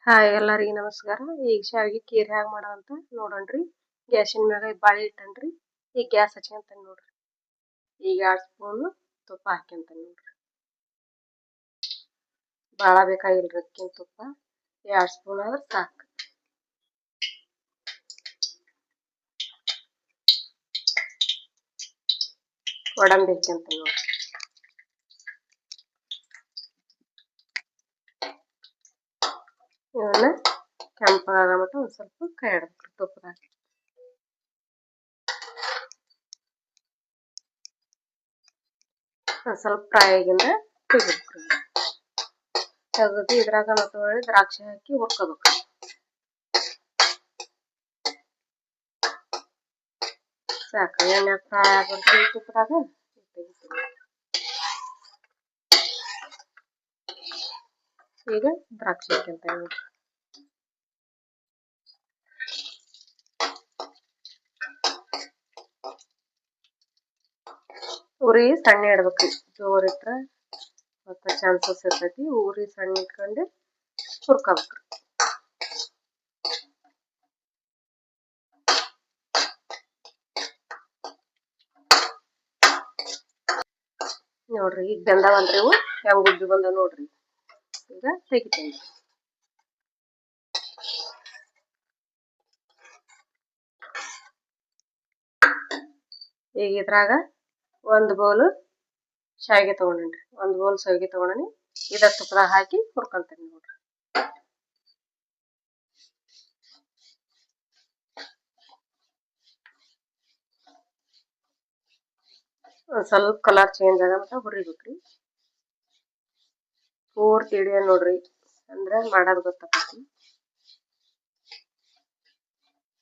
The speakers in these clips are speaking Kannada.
ಹಾಯ್ ಎಲ್ಲರಿಗೂ ನಮಸ್ಕಾರ. ಈಗ ಶಾವಿಗೆ ಖೀರ್ ಹ್ಯಾಂಗ ಮಾಡೋದಂತ ನೋಡೋಣ್ರಿ. ಗ್ಯಾಸಿನ ಮ್ಯಾಗ ಬಾಳಿ ಇಟ್ಟನ್ರಿ. ಈಗ ಗ್ಯಾಸ್ ಹಚ್ಕೊಂತಾನೆ ನೋಡ್ರಿ. ಈಗ 2 ಸ್ಪೂನ್ ತುಪ್ಪ ಹಾಕ್ಯಂತಾನೆ ನೋಡ್ರಿ. ಭಾಳ ಬೇಕಾಗಿಲ್ರಿ ಅದಕ್ಕಿಂತ ತುಪ್ಪ. 2 ಸ್ಪೂನ್ ಆದ್ರೆ ಸಾಕು. ಗೋಡಂಬಿ ಹಾಕ್ಯಂತಾನೆ ನೋಡ್ರಿ. ಇವನ್ನ ಕೆಂಪಾಗ ಮಟ್ಟ ಒಂದು ಸ್ವಲ್ಪ ಕೈ ಆಡ್ಬೇಕ್ರಿ ತುಪ್ಪದಾಗ. ಒಂದು ಸ್ವಲ್ಪ ಫ್ರೈ ಆಗಿಂದ ತೆಗಿಬೇಕ್ರಿ. ತೆಗೆದು ಇದ್ರಾಗ ಮತ್ತೆ ಹೊಳ್ಳಿ ದ್ರಾಕ್ಷಿ ಹಾಕಿ ಹುರ್ಕೋಬೇಕು. ಸಾಕು ಎಣ್ಣೆ ಫ್ರೈ ಆಗೋದು ತುಪ್ಪದಾಗ ಈಗ ದ್ರಾಕ್ಷಿ ಹಾಕ್ಯಂತಾನೆ ನೋಡ್ರಿ. ಉರಿ ಸಣ್ಣ ಇಡ್ಬೇಕ್ರಿ. ಜೋರ್ ಇಟ್ರೆ ಮತ್ತೆ ಚಾನ್ಸಸ್ ಇರ್ತೈತಿ. ಉರಿ ಸಣ್ಣ ಇಟ್ಕೊಂಡು ಹುರ್ಕೋಬೇಕ್ರಿ. ನೋಡ್ರಿ ಈಗ ಬೆಂದವಲ್ರಿ ಇವು ಹೆಂಗ್ ಉಬ್ಬಿ ಬಂದ ನೋಡ್ರಿ. ಈಗ ತೆಗಿತೇನೆ. ಈಗ ಇದ್ರಾಗ 1 ಬೌಲ್ ಶಾವಿಗೆ ತಗೊಂಡೇನ್ರಿ. 1 ಬೌಲ್ ಶಾವಿಗೆ ತಗೊಂಡೇನಿ. ಇದ ತುಪ್ಪದಾಗ ಹಾಕಿ ಹುರ್ಕೊಂತೇನೆ ನೋಡ್ರಿ. ಒಂದ್ ಸ್ವಲ್ಪ ಕಲರ್ ಚೇಂಜ್ ಆಗಂತ ಹುರಿಬೇಕ್ರಿ. ಪೂರ್ತಿ ಹಿಡಿಯ ನೋಡ್ರಿ, ಅಂದ್ರೆ ಮಾಡೋದು ಗೊತ್ತಾಗ್ತೈತಿ.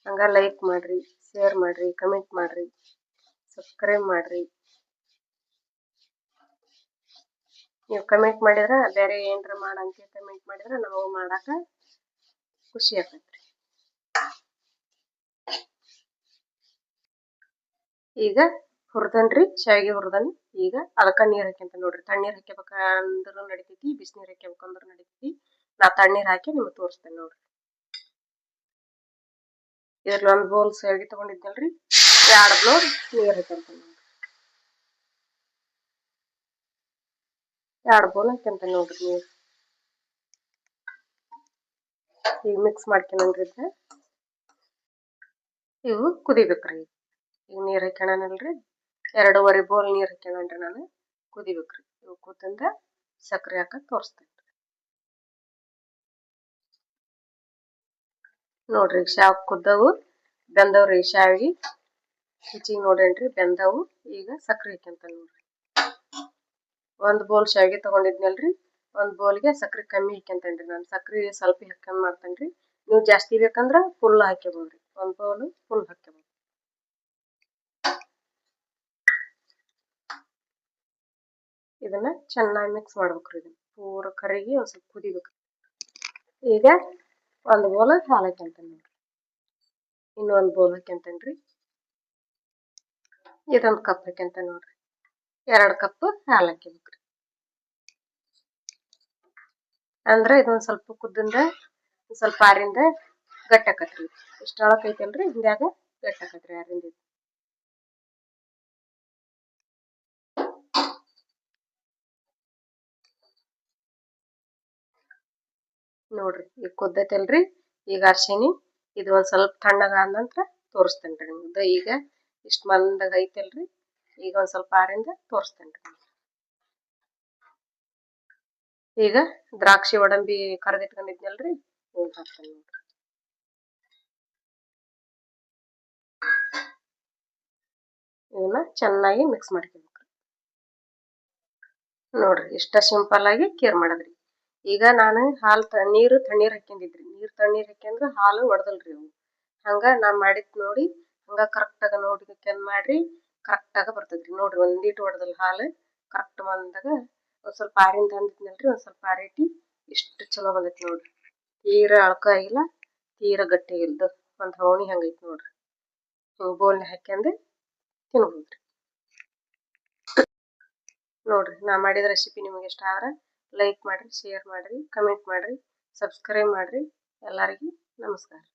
ಹಂಗ ಲೈಕ್ ಮಾಡ್ರಿ, ಶೇರ್ ಮಾಡ್ರಿ, ಕಮೆಂಟ್ ಮಾಡ್ರಿ, ಸಬ್ಸ್ಕ್ರೈಬ್ ಮಾಡ್ರಿ. ನೀವು ಕಮೆಂಟ್ ಮಾಡಿದ್ರೆ ಬೇರೆ ಏನ್ರ ಮಾಡಂತ ಕಮೆಂಟ್ ಮಾಡಿದ್ರೆ ನಾವು ಮಾಡಾಕ ಖುಷಿ ಆಗ್ತೈತ್ರಿ. ಈಗ ಹುರ್ದನ್ರಿ ಶಾವಿಗೆ ಹುರ್ದನಿ. ಈಗ ಅದಕ್ಕ ನೀರ್ ಹಾಕ್ಯಂತ ನೋಡ್ರಿ. ತಣ್ಣೀರ್ ಹಾಕ್ಯಬೇಕಂದ್ರೂ ನಡಿತೈತಿ, ಬಿಸಿನೀರ್ ಹಾಕ್ಯಬೇಕಂದ್ರೂ ನಡಿತೈತಿ. ನಾ ತಣ್ಣೀರ್ ಹಾಕಿ ನಿಮ್ಗೆ ತೋರಿಸ್ತೇನೆ ನೋಡ್ರಿ. ಇದ್ರಲ್ಲಿ 1 ಬೌಲ್ ಶಾವಿಗೆ ತಗೊಂಡಿದ್ನಲ್ರಿ, 2 ಬೌಲ್ ನೀರ್ ಹಾಕ್ಯಂತ ನೋಡ್ರಿ. 2 ಬೌಲ್ ಹಾಕ್ಯಂತ ನೋಡ್ರಿ ನೀರ್. ಈಗ ಮಿಕ್ಸ್ ಮಾಡ್ಕೊಂಡ್ರಿ. ಇವು ಕುದಿಬೇಕ್ರಿ. ಈಗ ನೀರ್ ಹಾಕ್ಯಣನಲ್ರಿ, 2.5 ಬೌಲ್ ನೀರ್ ಹಾಕ್ಯಣನ್ರಿ ನಾನು. ಕುದಿಬೇಕ್ರಿ. ಇವು ಕುದ್ದಿಂದ ಸಕ್ರೆ ಹಾಕಕ್ ತೋರಿಸ್ತೇನೆ ನೋಡ್ರಿ. ಶಾವ್ ಕುದ್ದವು ಬೆಂದವ್ರಿ ಶಾವಿಗೆ. ರುಚಿಗೆ ನೋಡೇನ್ರಿ ಬೆಂದವು. ಈಗ ಸಕ್ರೆ ಹಾಕ್ಯಂತ ನೋಡ್ರಿ. 1 ಬೌಲ್ ಶಾವಿಗೆ ತಗೊಂಡಿದ್ನಲ್ರಿ, 1 ಬೌಲ್ಗೆ ಸಕ್ರೆ ಕಮ್ಮಿ ಹಾಕ್ಯಂತೇನ್ರಿ ನಾನು. ಸಕ್ರೆ ಸ್ವಲ್ಪ ಹಾಕ್ಯಂಡ್ ಮಾಡ್ತೇನ್ರಿ. ನೀವು ಜಾಸ್ತಿ ಬೇಕಂದ್ರ ಫುಲ್ ಹಾಕ್ಯಬೋದ್ರಿ. 1 ಬೌಲ್ ಫುಲ್ ಹಾಕ್ಯಬೋದು. ಇದನ್ನ ಚೆನ್ನಾಗಿ ಮಿಕ್ಸ್ ಮಾಡ್ಬೇಕ್ರಿ. ಇದನ್ನ ಪೂರ ಕರಗಿ ಒಂದ್ ಸ್ವಲ್ಪ ಕುದಿಬೇಕ್ರಿ. ಈಗ 1 ಬೌಲ್ ಹಾಲು ಹಾಕ್ಯಂತೇನೆ ನೋಡ್ರಿ. ಇನ್ನೊಂದು ಬೌಲ್ ಹಾಕ್ಯಂತೇನ್ರಿ. ಇದೊಂದು ಕಪ್ ಹಾಕ್ಯಂತ ನೋಡ್ರಿ. 2 ಕಪ್ ಹಾಲು ಹಾಕ್ಯಬೇಕ್ರಿ. ಅಂದ್ರೆ ಇದೊಂದ್ ಸ್ವಲ್ಪ ಕುದ್ದಿಂದ ಸ್ವಲ್ಪ ಆರಿಂದ ಗಟ್ಟಿ ಆಕತ್ರಿ. ಇಷ್ಟೊಳಕ್ ಐತಲ್ರಿ, ಹಿಂದ್ಯಾಗ ಗಟ್ಟಿ ಆಕತ್ರಿ ಆರಿಂದ. ನೋಡ್ರಿ ಈಗ ಕುದ್ದೈತಲ್ರಿ. ಈಗ ಅರ್ಶಿನಿ ಇದು ಒಂದ್ ಸ್ವಲ್ಪ ತಣ್ಣಗ ಆದ ನಂತರ ತೋರಿಸ್ತೇನ್ರಿ ನಿಮ್ದು. ಈಗ ಇಷ್ಟ ಮಂದಾಗ ಐತಲ್ರಿ, ಈಗ ಒಂದ್ ಸ್ವಲ್ಪ ಆರಿಂದ ತೋರಿಸ್ತೇನ್ರಿ. ಈಗ ದ್ರಾಕ್ಷಿ ಗೋಡಂಬಿ ಕರದಿಟ್ಕೊಂಡಿದ್ನಲ್ರಿ, ಇವ್ನ ಹಾಕ್ತೇನೆ ನೋಡ್ರಿ. ಇವನ್ನ ಚೆನ್ನಾಗಿ ಮಿಕ್ಸ್ ಮಾಡ್ಕೊಬೇಕ್ರಿ. ನೋಡ್ರಿ ಇಷ್ಟ ಸಿಂಪಲ್ ಆಗಿ ಖೀರ್ ಮಾಡದ್ರಿ. ಈಗ ನಾನು ನೀರು ತಣ್ಣೀರ್ ಹಾಕ್ಯಂದಿದ್ರಿ. ನೀರ್ ತಣ್ಣೀರ್ ಹಾಕ್ಯಂದ್ರ ಹಾಲು ಒಡ್ದಲ್ರಿ ಅವು. ಹಂಗ ನಾ ಮಾಡಿದ್ ನೋಡಿ ಹಂಗ ಕರೆಕ್ಟ್ ಆಗ ನೋಡ್ಕೊಂಡ್ ಮಾಡ್ರಿ. ಕರೆಕ್ಟ್ ಆಗ ಬರ್ತದ್ರಿ. ನೋಡ್ರಿ ಒಂದೀಟು ಒಡ್ದಲ್ ಹಾಲು. ಕರೆಕ್ಟ್ ಬಂದಾಗ ಒಂದ್ ಸ್ವಲ್ಪ ಆರಿಂದ ಅಂದಿದ್ನಲ್ರಿ, ಒಂದ್ ಸ್ವಲ್ಪ ಆರೈತಿ ಇಷ್ಟು ಚಲೋ ಬಂದೈತಿ ನೋಡ್ರಿ. ತೀರಾ ಅಳ್ಕ ಆಗಿಲ್ಲ, ತೀರಾ ಗಟ್ಟಿ ಇಲ್ದ ಒಂದ್ ಹವಣಿ ಹಂಗೈತಿ ನೋಡ್ರಿ. ಬೋಲ್ನ ಹಾಕ್ಯಂದು ತಿನ್ಬೋದ್ರಿ. ನೋಡ್ರಿ ನಾ ಮಾಡಿದ ರೆಸಿಪಿ ನಿಮಗೆ ಇಷ್ಟ ಆದ್ರೆ ಲೈಕ್ ಮಾಡ್ರಿ, ಶೇರ್ ಮಾಡ್ರಿ, ಕಮೆಂಟ್ ಮಾಡ್ರಿ, ಸಬ್ಸ್ಕ್ರೈಬ್ ಮಾಡ್ರಿ. ಎಲ್ಲರಿಗೂ ನಮಸ್ಕಾರ.